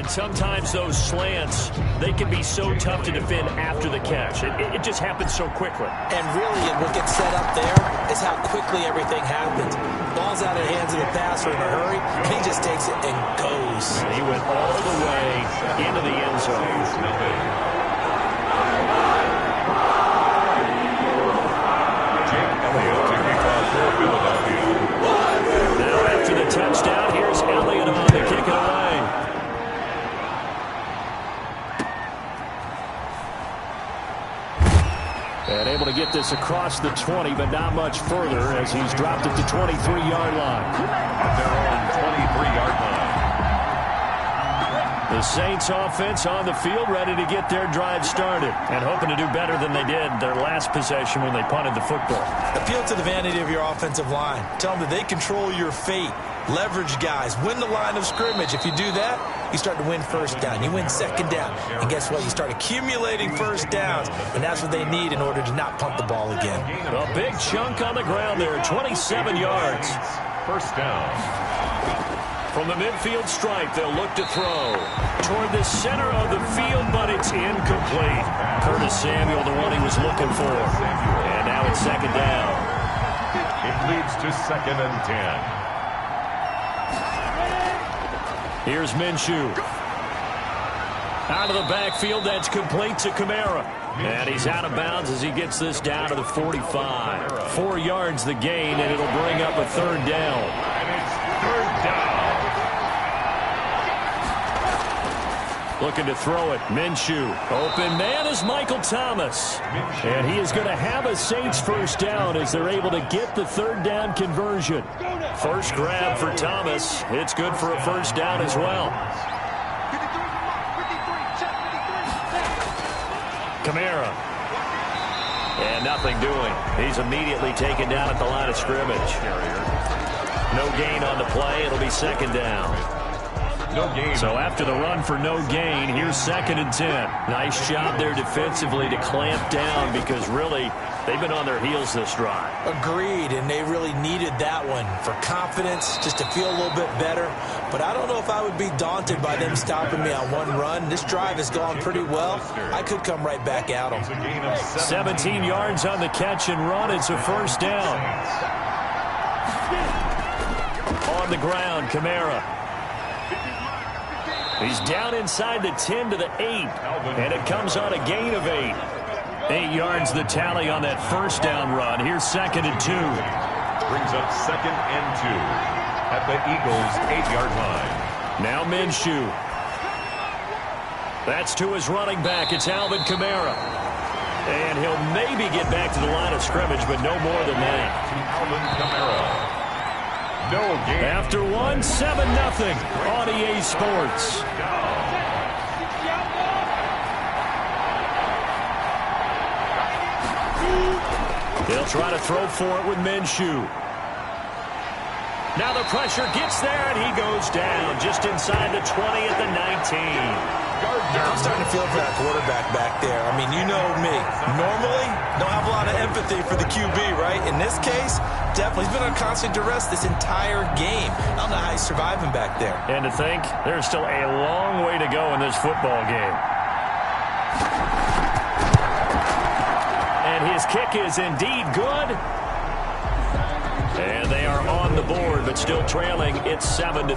And sometimes those slants, they can be so tough to defend after the catch. It just happens so quickly. And really, what gets set up there is how quickly everything happens. Ball's out of the hands of the passer in a hurry, and he just takes it and goes. He went all the way into the end zone. Now after the touchdown, here's Elliott on to kick it away. And able to get this across the 20, but not much further as he's dropped it to 23-yard line. At their own 23-yard line. The Saints offense on the field ready to get their drive started and hoping to do better than they did their last possession when they punted the football. Appeal to the vanity of your offensive line. Tell them that they control your fate. Leverage guys. Win the line of scrimmage. If you do that, you start to win first down. You win second down. And guess what? You start accumulating first downs. And that's what they need in order to not punt the ball again. A big chunk on the ground there. 27 yards. First down. From the midfield stripe, they'll look to throw toward the center of the field, but it's incomplete. Curtis Samuel, the one he was looking for. And now it's second down. It leads to 2nd and 10. Here's Minshew. Out of the backfield, that's complete to Kamara. And he's out of bounds as he gets this down to the 45. 4 yards the gain, and it'll bring up a third down. And it's third down. Looking to throw it. Minshew. Open man is Michael Thomas. And he is going to have a Saints first down as they're able to get the third down conversion. First grab for Thomas. It's good for a first down as well. Kamara. And nothing doing. He's immediately taken down at the line of scrimmage. No gain on the play. It'll be second down. No gain. So after the run for no gain, here's 2nd and 10. Nice job there defensively to clamp down because really they've been on their heels this drive. Agreed, and they really needed that one for confidence, just to feel a little bit better. But I don't know if I would be daunted by them stopping me on one run. This drive has gone pretty well. I could come right back at them. 17 yards on the catch and run. It's a first down. On the ground, Kamara. He's down inside the 10 to the 8, and it comes on a gain of 8. 8 yards the tally on that first down run. Here's 2nd and 2. Brings up 2nd and 2 at the Eagles' 8-yard line. Now Minshew. That's to his running back. It's Alvin Kamara. And he'll maybe get back to the line of scrimmage, but no more than that. Alvin Kamara. No gain. After one, 7-0 on EA Sports. They'll try to throw for it with Minshew. Now the pressure gets there, and he goes down just inside the 20 at the 19. I'm starting to feel for that quarterback back there. I mean, you know me. Normally, don't have a lot of empathy for the QB, right? In this case, definitely. He's been on constant duress this entire game. I don't know how he's surviving back there. And to think, there's still a long way to go in this football game. And his kick is indeed good. And they are on the board, but still trailing. It's 7-3.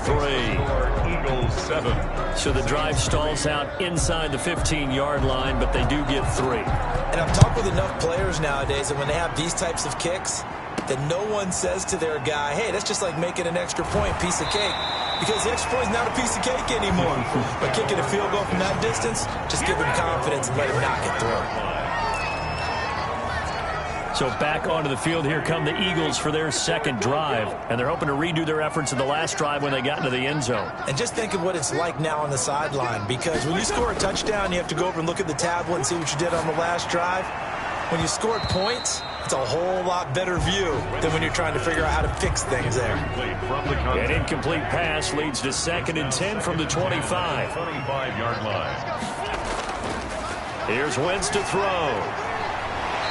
Eagles 7. So the drive stalls out inside the 15-yard line, but they do get 3. And I've talked with enough players nowadays that when they have these types of kicks, that no one says to their guy, hey, that's just like making an extra point, piece of cake. Because the extra point is not a piece of cake anymore. But kicking a field goal from that distance, just give him confidence and let him knock it through. So back onto the field, here come the Eagles for their second drive. And they're hoping to redo their efforts in the last drive when they got into the end zone. And just think of what it's like now on the sideline. Because when you score a touchdown, you have to go over and look at the tablet and see what you did on the last drive. When you scored points, it's a whole lot better view than when you're trying to figure out how to fix things there. An incomplete pass leads to 2nd and 10 from the 25. 25-yard line. Here's Wentz to throw.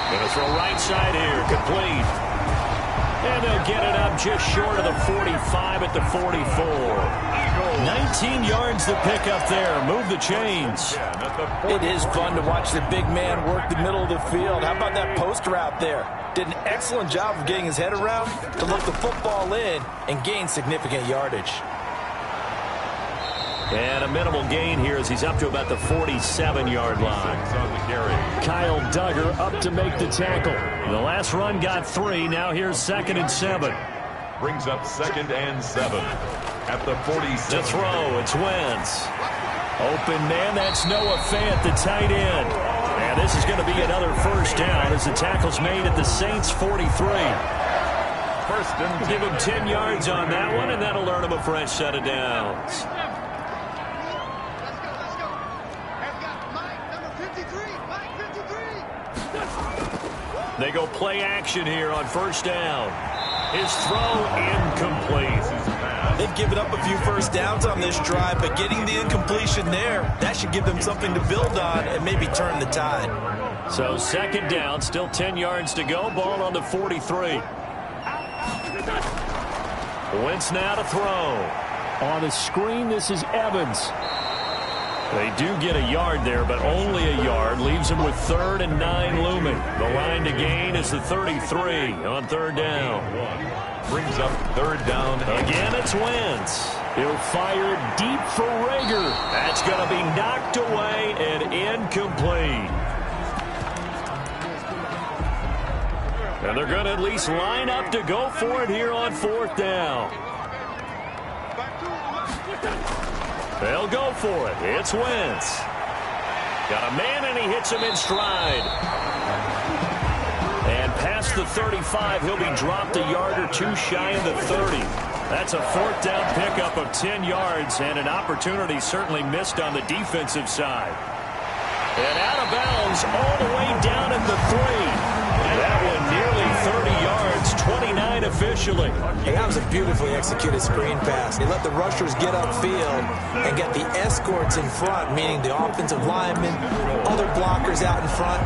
Going to throw right side here, complete. And they'll get it up just short of the 45 at the 44. 19 yards to pick up there. Move the chains. It is fun to watch the big man work the middle of the field. How about that post route there? Did an excellent job of getting his head around to look the football in and gain significant yardage. And a minimal gain here as he's up to about the 47-yard line. Kyle Duggar up to make the tackle. The last run got 3. Now here's 2nd and 7. Brings up 2nd and 7 at the 47. To throw, it's Wentz. Open man, that's Noah Fant, the tight end. And this is going to be another first down as the tackle's made at the Saints' 43. First and 10. Give him 10 yards on that one, and that'll earn him a fresh set of downs. They go play action here on first down. His throw incomplete. They've given up a few first downs on this drive, but getting the incompletion there, that should give them something to build on and maybe turn the tide. So 2nd down, still 10 yards to go. Ball on the 43. Wentz now to throw. On the screen, this is Evans. They do get a yard there, but only a yard. Leaves them with 3rd and 9 looming. The line to gain is the 33 on 3rd down. Brings up 3rd down. Again, it's Wentz. He'll fire deep for Rager. That's going to be knocked away and incomplete. And they're going to at least line up to go for it here on 4th down. They'll go for it. It's Wentz. Got a man, and he hits him in stride. And past the 35, he'll be dropped a yard or 2 shy of the 30. That's a 4th down pickup of 10 yards, and an opportunity certainly missed on the defensive side. And out of bounds all the way down at the 3. That one nearly 30 yards, 29 officially. Hey, that was a beautifully executed screen pass. They let the rushers get upfield and get the escorts in front, meaning the offensive linemen, other blockers out in front,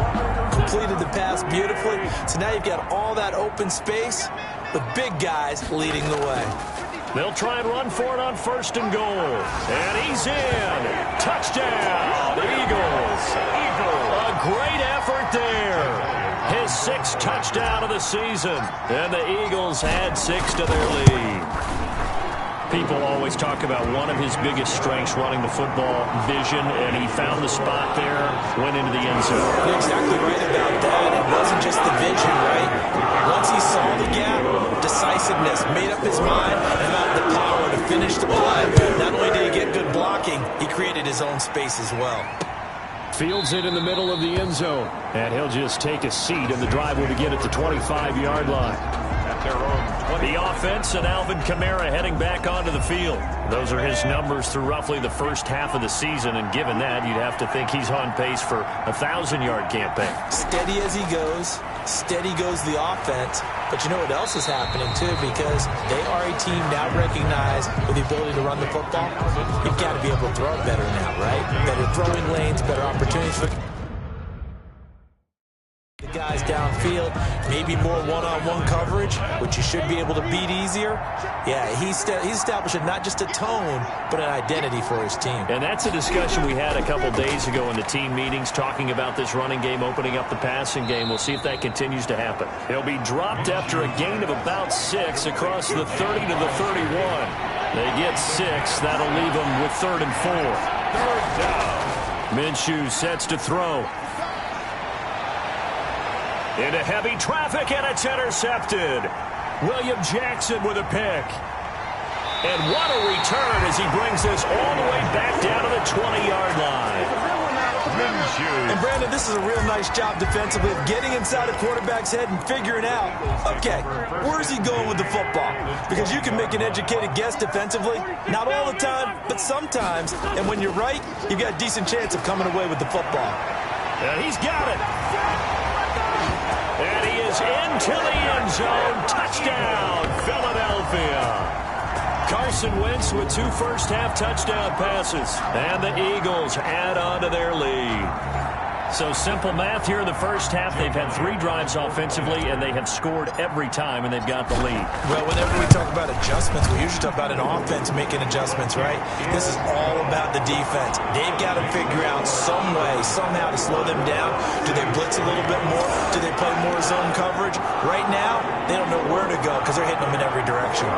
completed the pass beautifully. So now you've got all that open space with big guys leading the way. They'll try and run for it on 1st and goal. And he's in. Touchdown, Eagles. A great effort there. His 6th touchdown of the season. And the Eagles add 6 to their lead. People always talk about one of his biggest strengths, running the football, vision, and he found the spot there, went into the end zone. You're exactly right about that. It wasn't just the vision, right? Once he saw the gap, decisiveness, made up his mind, and had the power to finish the play. Not only did he get good blocking, he created his own space as well. Fields it in the middle of the end zone, and he'll just take a seat, and the drive will begin at the 25-yard line. At their own 20. The offense and Alvin Kamara heading back onto the field. Those are his numbers through roughly the first half of the season, and given that, you'd have to think he's on pace for a 1,000-yard campaign. Steady as he goes, steady goes the offense. But you know what else is happening, too, because they are a team now recognized with the ability to run the football. You've got to be able to throw it better now, right? Better throwing lanes, better opportunities for the guys downfield, maybe more one-on-one coverage, which you should be able to beat easier. Yeah, he's establishing not just a tone, but an identity for his team. And that's a discussion we had a couple days ago in the team meetings, talking about this running game, opening up the passing game. We'll see if that continues to happen. He'll be dropped after a gain of about 6 across the 30 to the 31. They get 6. That'll leave them with 3rd and 4. 3rd down. Minshew sets to throw. Into heavy traffic, and it's intercepted. William Jackson with a pick. And what a return as he brings this all the way back down to the 20-yard line. And Brandon, this is a real nice job defensively of getting inside a quarterback's head and figuring out, okay, where's he going with the football? Because you can make an educated guess defensively, not all the time, but sometimes. And when you're right, you've got a decent chance of coming away with the football. And he's got it. And he is into the end zone. Touchdown, Philadelphia. Carson Wentz with 2 first-half touchdown passes. And the Eagles add on to their lead. So simple math here in the first half. They've had 3 drives offensively, and they have scored every time, and they've got the lead. Well, whenever we talk about adjustments, we usually talk about an offense making adjustments, right? This is all about the defense. They've got to figure out some way, somehow to slow them down. Do they blitz a little bit more? Do they play more zone coverage? Right now, they don't know where to go because they're hitting them in every direction.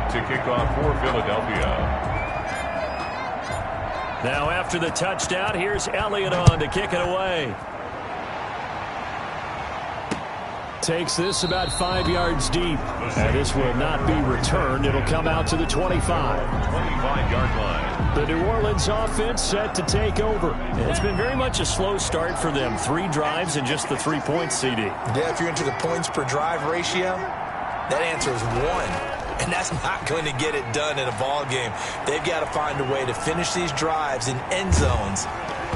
To kick off for Philadelphia. Now after the touchdown, here's Elliott on to kick it away. Takes this about 5 yards deep. And this will not be returned. It'll come out to the 25. 25-yard line. The New Orleans offense set to take over. It's been very much a slow start for them. 3 drives and just the 3 points, CD. Yeah, if you're into the points per drive ratio, that answer is 1. And that's not going to get it done in a ball game. They've got to find a way to finish these drives in end zones,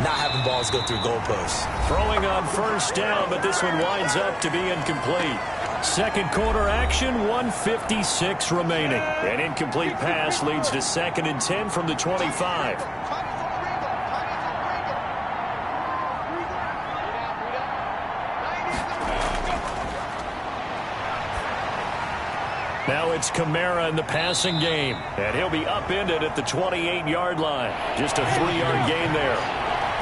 not having balls go through goalposts. Throwing on first down, but this one winds up to be incomplete. Second quarter action, 1:56 remaining. An incomplete pass leads to 2nd and 10 from the 25. Now it's Kamara in the passing game. And he'll be upended at the 28-yard line. Just a 3-yard gain there.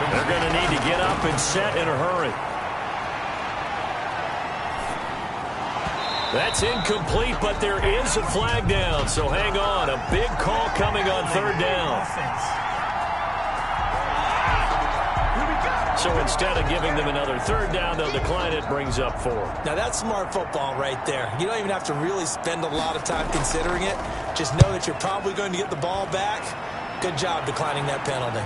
They're going to need to get up and set in a hurry. That's incomplete, but there is a flag down. So hang on. A big call coming on 3rd down. So instead of giving them another 3rd down, they'll decline it, brings up 4. Now that's smart football right there. You don't even have to really spend a lot of time considering it. Just know that you're probably going to get the ball back. Good job declining that penalty.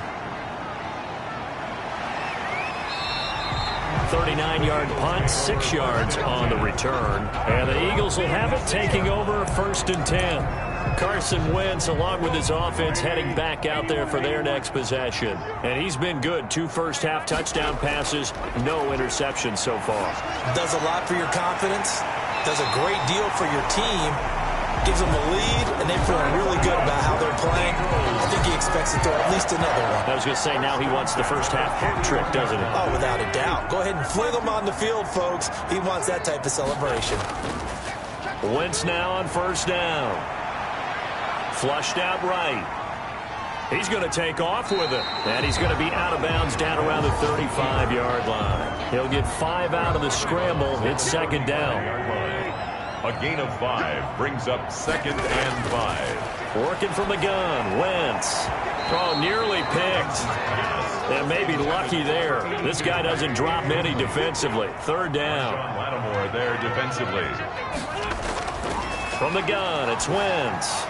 39-yard punt, 6 yards on the return. And the Eagles will have it, taking over 1st and 10. Carson Wentz, along with his offense, heading back out there for their next possession. And he's been good. 2 first-half touchdown passes, no interceptions so far. Does a lot for your confidence, does a great deal for your team, gives them a lead, and they're feeling really good about how they're playing. I think he expects to throw at least another one. I was going to say, now he wants the first-half hat trick, doesn't he? Oh, without a doubt. Go ahead and fling him on the field, folks. He wants that type of celebration. Wentz now on 1st down. Flushed out right. He's going to take off with it. And he's going to be out of bounds down around the 35-yard line. He'll get 5 out of the scramble. It's 2nd down. A gain of 5 brings up 2nd and 5. Working from the gun. Wentz. Oh, nearly picked. And maybe lucky there. This guy doesn't drop many defensively. 3rd down. Sean Lattimore there defensively. From the gun, it's Wentz.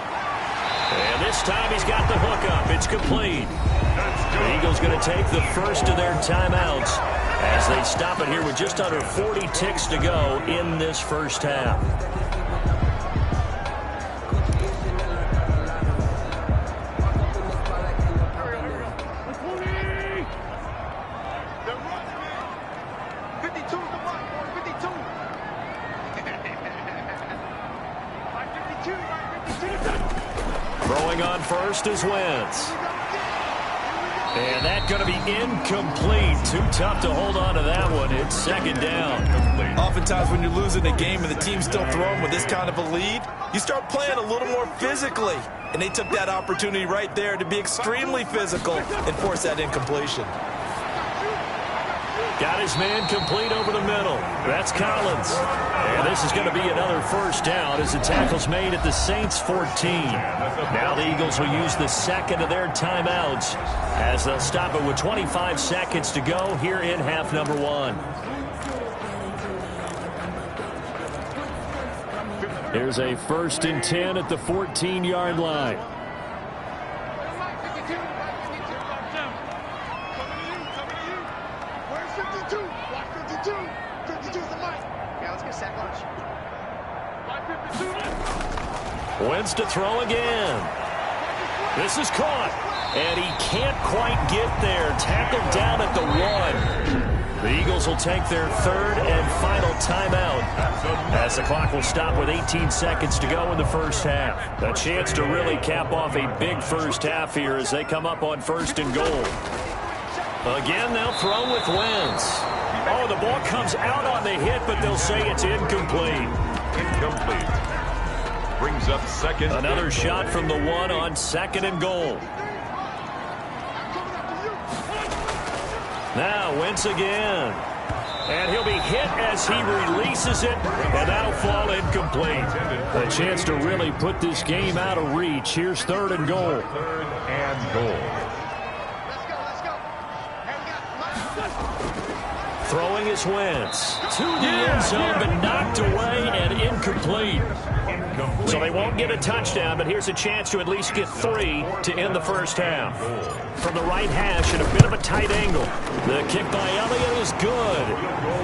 And this time he's got the hook up. It's complete. The Eagles going to take the first of their timeouts as they stop it here with just under 40 ticks to go in this first half. Throwing on first is Wentz. And that's going to be incomplete. Too tough to hold on to that one. It's 2nd down. Oftentimes when you're losing a game and the team's still throwing with this kind of a lead, you start playing a little more physically. And they took that opportunity right there to be extremely physical and force that incompletion. Got his man complete over the middle. That's Collins. And this is going to be another 1st down as the tackle's made at the Saints 14. Now the Eagles will use the 2nd of their timeouts as they'll stop it with 25 seconds to go here in half number 1. Here's a 1st and 10 at the 14-yard line. Wentz to throw again. This is caught. And he can't quite get there. Tackled down at the 1. The Eagles will take their third and final timeout as the clock will stop with 18 seconds to go in the first half. A chance to really cap off a big first half here as they come up on first and goal. Again, they'll throw with Wentz. Oh, the ball comes out on the hit, but they'll say it's incomplete. Incomplete. Brings up second. Another shot from the 1 on second and goal. Now Wentz again. And he'll be hit as he releases it, and that'll fall incomplete. A chance to really put this game out of reach. Here's third and goal. Third and goal. Throwing is Wentz. To the end zone, but knocked away and incomplete. So they won't get a touchdown, but here's a chance to at least get 3 to end the first half. From the right hash at a bit of a tight angle. The kick by Elliott is good.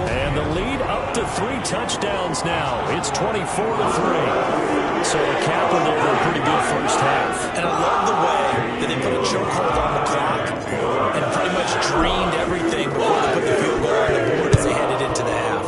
And the lead up to 3 touchdowns now. It's 24-3. So a capper there for a pretty good first half. And I love the way that they put a chokehold on the clock and pretty much drained everything before they put the field goal on the board as they headed into the half.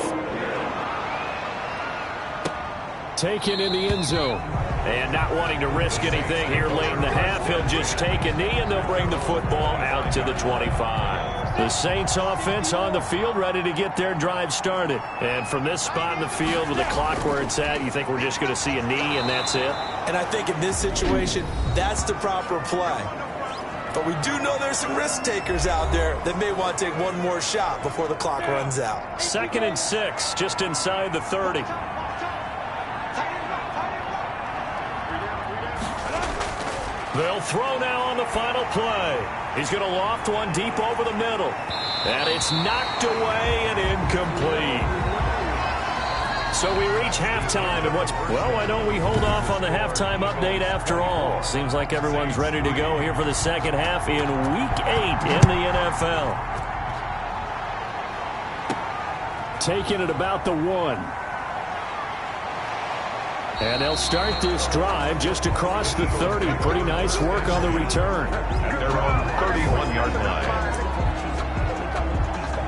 Taken in the end zone. And not wanting to risk anything here late in the half, he'll just take a knee and they'll bring the football out to the 25. The Saints offense on the field ready to get their drive started. And from this spot in the field with the clock where it's at, you think we're just going to see a knee and that's it? And I think in this situation, that's the proper play. But we do know there's some risk takers out there that may want to take one more shot before the clock runs out. 2nd and 6, just inside the 30. They'll throw now on the final play. He's going to loft one deep over the middle. And it's knocked away and incomplete. So we reach halftime. And why don't we hold off on the halftime update after all? Seems like everyone's ready to go here for the second half in Week 8 in the NFL. Taking it about the 1. And they'll start this drive just across the 30. Pretty nice work on the return. At their own 31-yard line.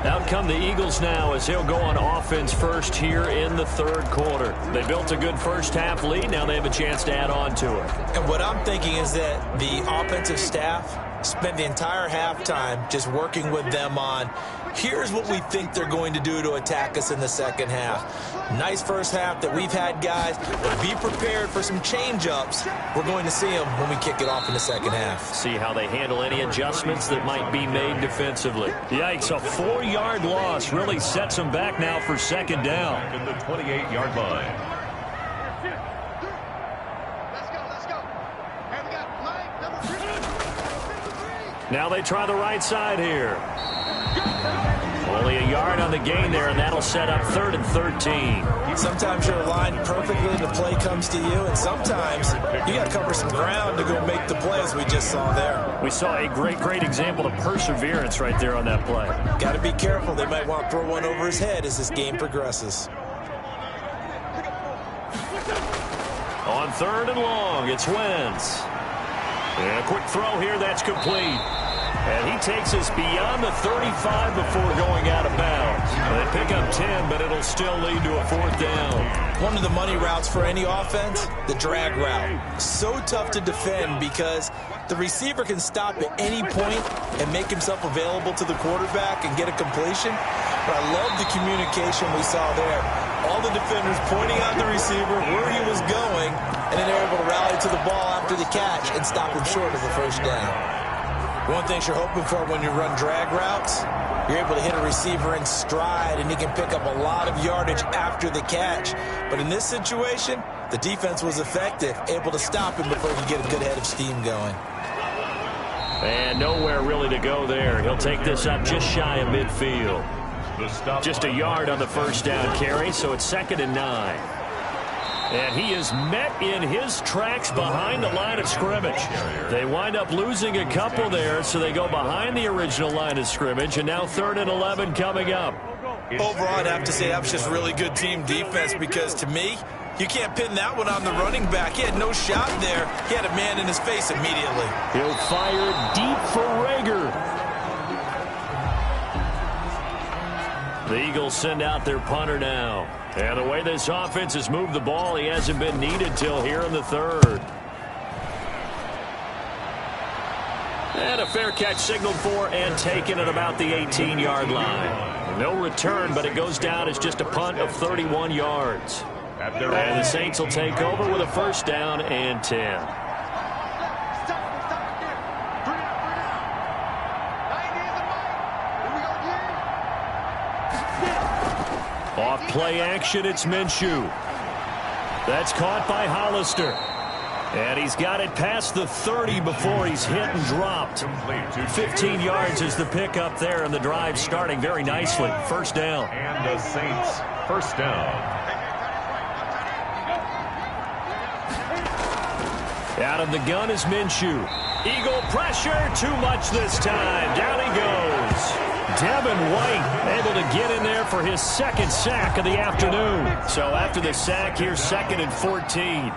Out come the Eagles now as they'll go on offense first here in the third quarter. They built a good first half lead. Now they have a chance to add on to it. And what I'm thinking is that the offensive staff spent the entire halftime just working with them on here's what we think they're going to do to attack us in the second half. Nice first half that we've had, guys, but be prepared for some change-ups. We're going to see them when we kick it off in the second half. See how they handle any adjustments that might be made defensively. Yikes, a 4-yard loss really sets them back now for second down. At the 28-yard line. Now they try the right side here. Only a yard on the gain there, and that'll set up 3rd and 13. Sometimes you're aligned perfectly and the play comes to you, and sometimes you got to cover some ground to go make the play, as we just saw there. We saw a great example of perseverance right there on that play. Got to be careful. They might want to throw one over his head as this game progresses. On 3rd and long, it's Wentz. And a quick throw here, that's complete. And he takes us beyond the 35 before going out of bounds. They pick up 10, but it'll still lead to a 4th down. One of the money routes for any offense, the drag route. So tough to defend because the receiver can stop at any point and make himself available to the quarterback and get a completion. But I love the communication we saw there. All the defenders pointing out the receiver where he was going, and then they're able to rally to the ball after the catch and stop him short of the first down. One thing you're hoping for when you run drag routes, you're able to hit a receiver in stride, and he can pick up a lot of yardage after the catch. But in this situation, the defense was effective, able to stop him before he could get a good head of steam going. And nowhere really to go there. He'll take this up just shy of midfield. Just a yard on the first down carry, so it's 2nd and 9. And he is met in his tracks behind the line of scrimmage. They wind up losing a couple there, so they go behind the original line of scrimmage, and now 3rd and 11 coming up. Overall, I'd have to say that was just really good team defense because, to me, You can't pin that one on the running back. He had no shot there. He had a man in his face immediately. He'll fire deep for Rager. The Eagles send out their punter now. And the way this offense has moved the ball, he hasn't been needed till here in the third. And a fair catch signaled for and taken at about the 18-yard line. No return, but it goes down as just a punt of 31 yards. And the Saints will take over with a first down and 10. Off play action, it's Minshew. That's caught by Hollister. And he's got it past the 30 before he's hit and dropped. 15 yards is the pickup there, and the drive starting very nicely. First down. And the Saints first down. Out of the gun is Minshew. Eagle pressure, too much this time. Down he goes. Devin White able to get in there for his second sack of the afternoon. So after the sack, here's 2nd and 14.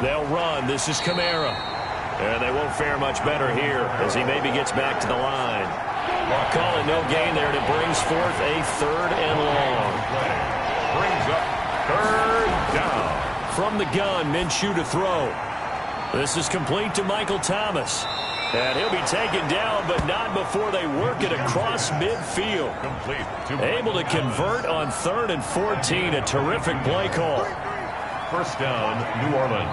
They'll run. This is Kamara. And they won't fare much better here as he maybe gets back to the line. Call it no gain there, and it brings forth a 3rd and long. Brings up 3rd down. From the gun, Minshew to throw. This is complete to Michael Thomas. And he'll be taken down, but not before they work it across midfield. Able to convert on 3rd and 14. A terrific play call. First down, New Orleans.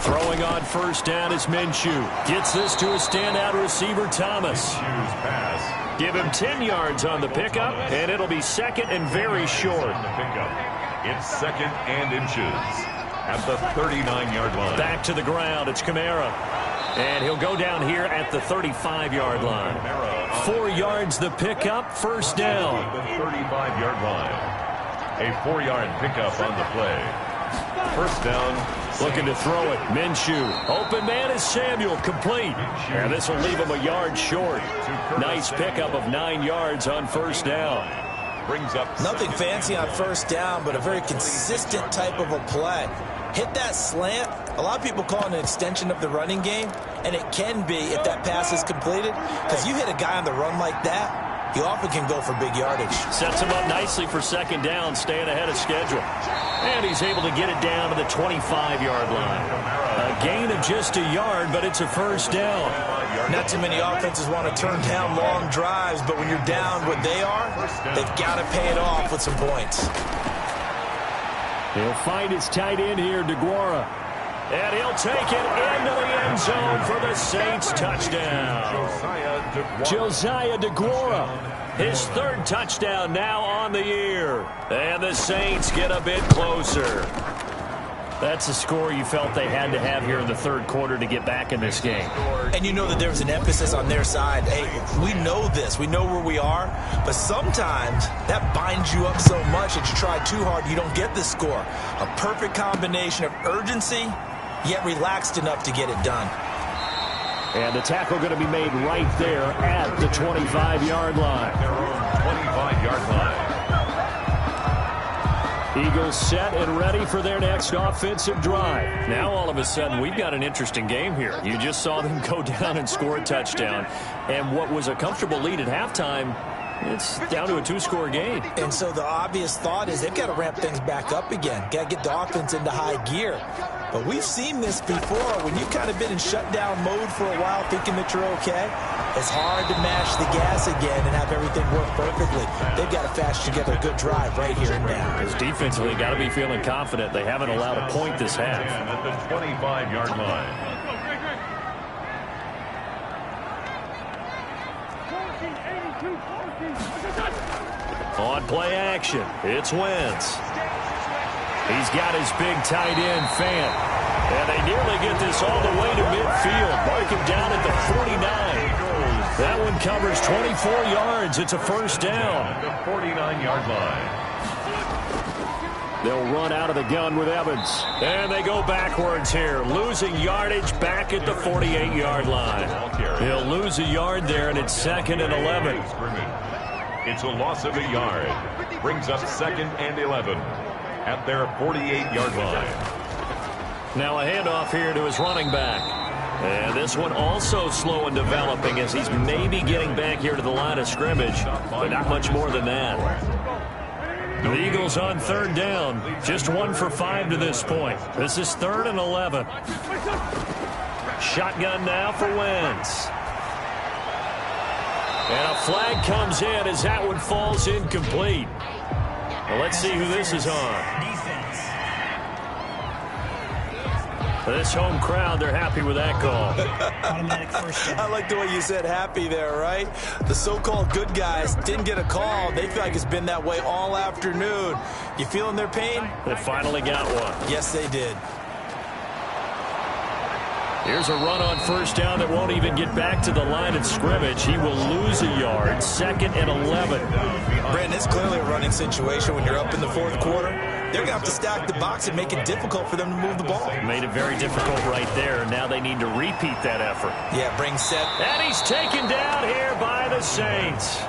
Throwing on first down is Minshew. Gets this to a standout receiver, Thomas. Pass. Give him 10 yards on the pickup, and it'll be 2nd and very short. It's 2nd and inches at the 39-yard line. Back to the ground. It's Kamara. And he'll go down here at the 35-yard line. 4 yards the pickup, first down. The 35-yard line. A 4-yard pickup on the play. First down. Looking to throw it. Minshew. Open man is Samuel. Complete. And this will leave him a yard short. Nice pickup of 9 yards on first down. Brings up nothing fancy on first down, but a very consistent type of a play. Hit that slant. A lot of people call it an extension of the running game, and it can be if that pass is completed, because you hit a guy on the run like that, he often can go for big yardage. Sets him up nicely for second down, staying ahead of schedule. And he's able to get it down to the 25-yard line. A gain of just a yard, but it's a first down. Not too many offenses want to turn down long drives, but when you're down what they are, they've got to pay it off with some points. He'll find his tight end here, DeGuara. And he'll take it into the end zone for the Saints touchdown. Josiah DeGuara, his 3rd touchdown now on the year. And the Saints get a bit closer. That's a score you felt they had to have here in the 3rd quarter to get back in this game. And you know that there's an emphasis on their side. Hey, we know this. We know where we are. But sometimes that binds you up so much that you try too hard, you don't get the score. A perfect combination of urgency, yet relaxed enough to get it done. And the tackle going to be made right there at the 25-yard line. Their own 25-yard line. Eagles set and ready for their next offensive drive. Now all of a sudden we've got an interesting game here. You just saw them go down and score a touchdown. And what was a comfortable lead at halftime, it's down to a 2-score game. And so the obvious thought is they've got to ramp things back up again. Got to get the offense into high gear. But we've seen this before. When you've kind of been in shutdown mode for a while thinking that you're okay, it's hard to mash the gas again and have everything work perfectly. They've got to fashion together a good drive right here and now. Because defensively, got to be feeling confident. They haven't allowed a point this half. At the 25-yard line. On play action, it's Wentz. He's got his big tight end, Fant. And they nearly get this all the way to midfield. Mark him down at the 49. That one covers 24 yards. It's a first down. The 49-yard line. They'll run out of the gun with Evans. And they go backwards here, losing yardage back at the 48-yard line. He'll lose a yard there, and it's 2nd and 11. It's a loss of a yard. Brings up 2nd and 11 at their 48-yard line. Now a handoff here to his running back. And this one also slow in developing as he's maybe getting back here to the line of scrimmage, but not much more than that. The Eagles on 3rd down, just 1 for 5 to this point. This is 3rd and 11. Shotgun now for Wentz. And a flag comes in as that one falls incomplete. Well, let's see who this is on. This home crowd, they're happy with that call. I like the way you said happy there, right? The so-called good guys didn't get a call. They feel like it's been that way all afternoon. You feeling their pain? They finally got one. Yes, they did. Here's a run on 1st down that won't even get back to the line of scrimmage. He will lose a yard. 2nd and 11. Brandon, it's clearly a running situation when you're up in the 4th quarter. They're going to have to stack the box and make it difficult for them to move the ball. Made it very difficult right there. Now they need to repeat that effort. Yeah, bring set. And he's taken down here by the Saints.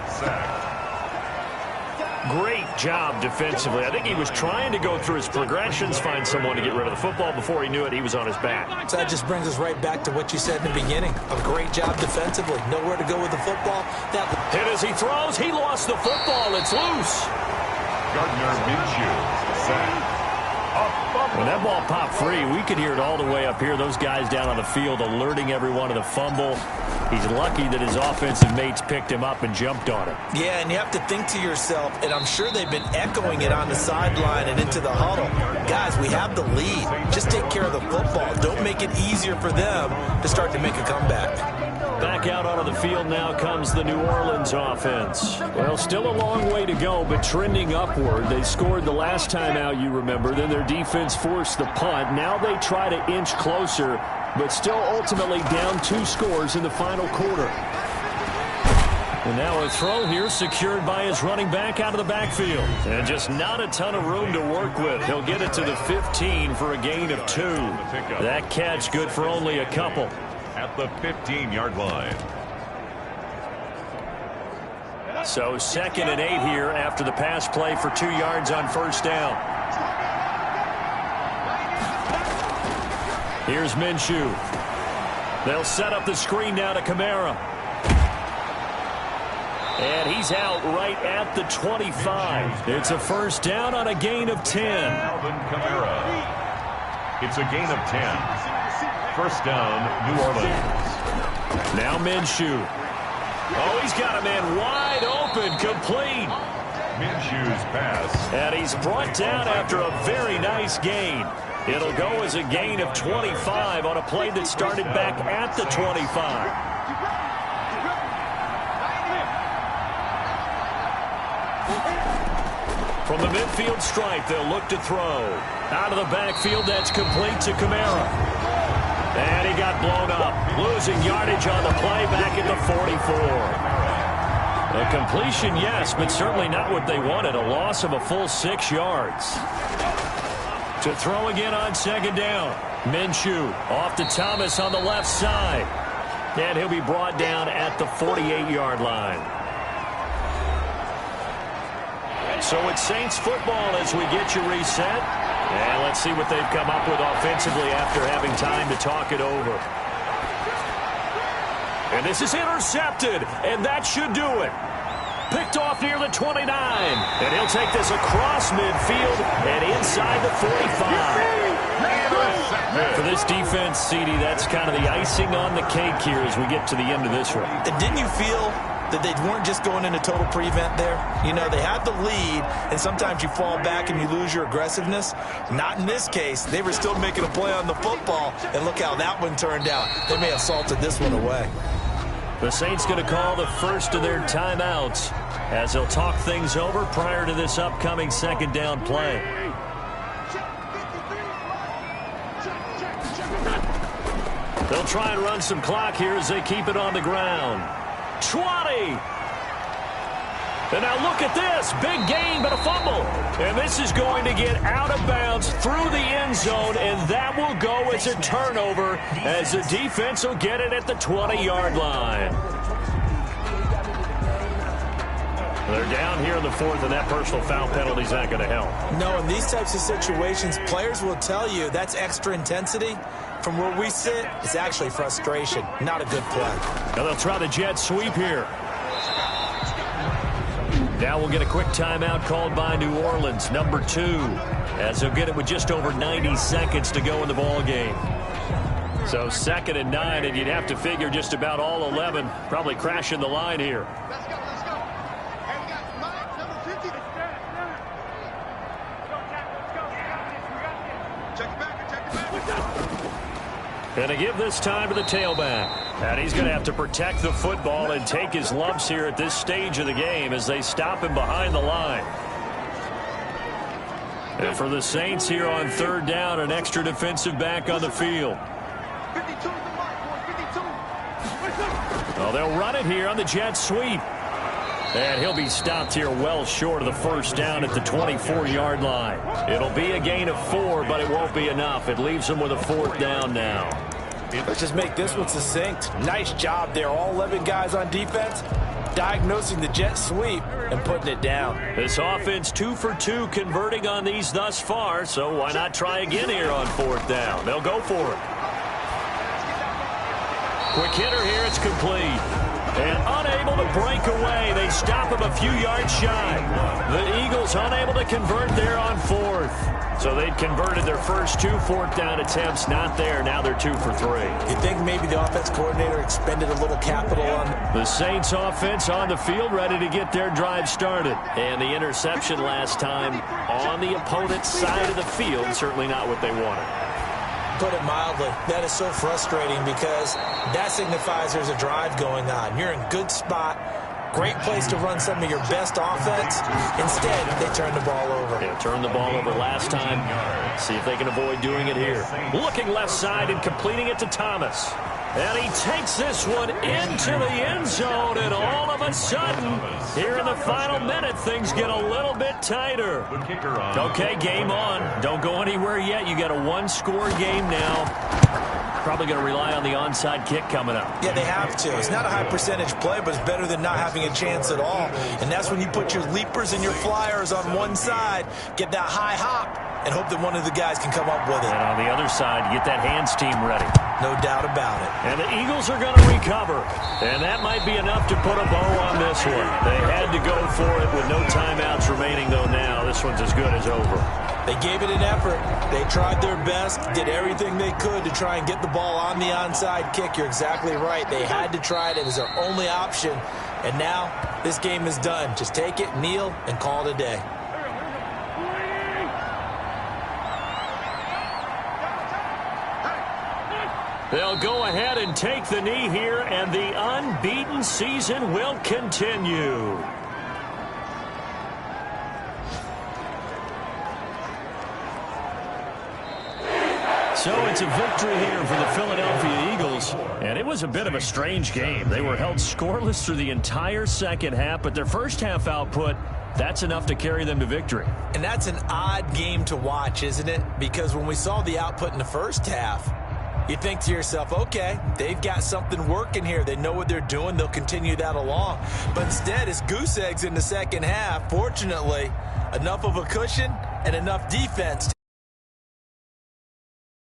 Great job defensively. I think he was trying to go through his progressions, find someone to get rid of the football. Before he knew it, he was on his back. So that just brings us right back to what you said in the beginning. A great job defensively. Nowhere to go with the football. Hit as he throws. He lost the football. It's loose. Gardner Minshew sacked. When that ball popped free, we could hear it all the way up here. Those guys down on the field alerting everyone of the fumble. He's lucky that his offensive mates picked him up and jumped on him. Yeah, and you have to think to yourself, and I'm sure they've been echoing it on the sideline and into the huddle. Guys, we have the lead. Just take care of the football. Don't make it easier for them to start to make a comeback. Back out onto the field now comes the New Orleans offense. Well, still a long way to go, but trending upward. They scored the last time out, you remember. Then their defense forced the punt. Now they try to inch closer, but still ultimately down 2 scores in the final quarter. And now a throw here secured by his running back out of the backfield. And just not a ton of room to work with. He'll get it to the 15 for a gain of 2. That catch good for only a couple. At the 15-yard line. So 2nd and 8 here after the pass play for 2 yards on 1st down. Here's Minshew. They'll set up the screen now to Kamara. And he's out right at the 25. It's a 1st down on a gain of 10. Alvin Kamara. It's a gain of 10. 1st down, New Orleans. Now Minshew. Oh, he's got a man wide open, complete. Minshew's pass. And he's brought down after a very nice gain. It'll go as a gain of 25 on a play that started back at the 25. From the midfield stripe, they'll look to throw. Out of the backfield, that's complete to Kamara. And he got blown up, losing yardage on the play back at the 44. A completion, yes, but certainly not what they wanted. A loss of a full 6 yards. To throw again on 2nd down. Minshew off to Thomas on the left side. And he'll be brought down at the 48-yard line. So it's Saints football as we get you reset. And let's see what they've come up with offensively after having time to talk it over. And this is intercepted, and that should do it. Picked off near the 29. And he'll take this across midfield and inside the 45. For this defense, CD, that's kind of the icing on the cake here as we get to the end of this one. And didn't you feel that they weren't just going into total prevent there? You know, they had the lead, and sometimes you fall back and you lose your aggressiveness. Not in this case. They were still making a play on the football, and look how that one turned out. They may have salted this one away. The Saints going to call the first of their timeouts as they'll talk things over prior to this upcoming 2nd down play. They'll try and run some clock here as they keep it on the ground. 20. And now look at this. Big gain, but a fumble. And this is going to get out of bounds through the end zone, and that will go as a turnover as the defense will get it at the 20-yard line. They're down here in the fourth, and that personal foul penalty is not going to help. No, in these types of situations, players will tell you that's extra intensity. From where we sit, it's actually frustration. Not a good play. Now they'll try the jet sweep here. Now we'll get a quick timeout called by New Orleans, number 2, as they'll get it with just over 90 seconds to go in the ball game. So 2nd and 9, and you'd have to figure just about all 11 probably crashing the line here. And to give this time to the tailback. And he's going to have to protect the football and take his lumps here at this stage of the game as they stop him behind the line. And for the Saints here on 3rd down, an extra defensive back on the field. Well, they'll run it here on the jet sweep. And he'll be stopped here well short of the first down at the 24-yard line. It'll be a gain of 4, but it won't be enough. It leaves them with a 4th down now. Let's just make this one succinct. Nice job there. All 11 guys on defense diagnosing the jet sweep and putting it down. This offense 2 for 2 converting on these thus far, so why not try again here on 4th down? They'll go for it. Quick hitter here. It's complete. And unable to break away. They stop him a few yards shy. The Eagles unable to convert there on 4th. So they'd converted their first 2 4th down attempts. Not there. Now they're 2 for 3. You think maybe the offense coordinator expended a little capital on the Saints offense on the field, ready to get their drive started. And the interception last time on the opponent's side of the field. Certainly not what they wanted. Put it mildly, that is so frustrating because that signifies there's a drive going on. You're in a good spot, great place to run some of your best offense. Instead, they turn the ball over. Yeah, turned the ball over last time. See if they can avoid doing it here. Looking left side and completing it to Thomas. And he takes this one into the end zone, and all of a sudden, here in the final minute, things get a little bit tighter. Okay, game on. Don't go anywhere yet. You got a 1-score game now. Probably going to rely on the onside kick coming up. Yeah, they have to. It's not a high percentage play, but it's better than not having a chance at all. And that's when you put your leapers and your flyers on one side, get that high hop, and hope that one of the guys can come up with it. And on the other side, get that hands team ready. No doubt about it. And the Eagles are going to recover. And that might be enough to put a bow on this one. They had to go for it with no timeouts remaining, though now this one's as good as over. They gave it an effort. They tried their best, did everything they could to try and get the ball on the onside kick. You're exactly right. They had to try it. It was their only option. And now this game is done. Just take it, kneel, and call it a day. They'll go ahead and take the knee here, and the unbeaten season will continue. So it's a victory here for the Philadelphia Eagles, and it was a bit of a strange game. They were held scoreless through the entire second half, but their first half output, that's enough to carry them to victory. And that's an odd game to watch, isn't it? Because when we saw the output in the first half, you think to yourself, okay, they've got something working here. They know what they're doing. They'll continue that along. But instead, it's goose eggs in the second half. Fortunately, enough of a cushion and enough defense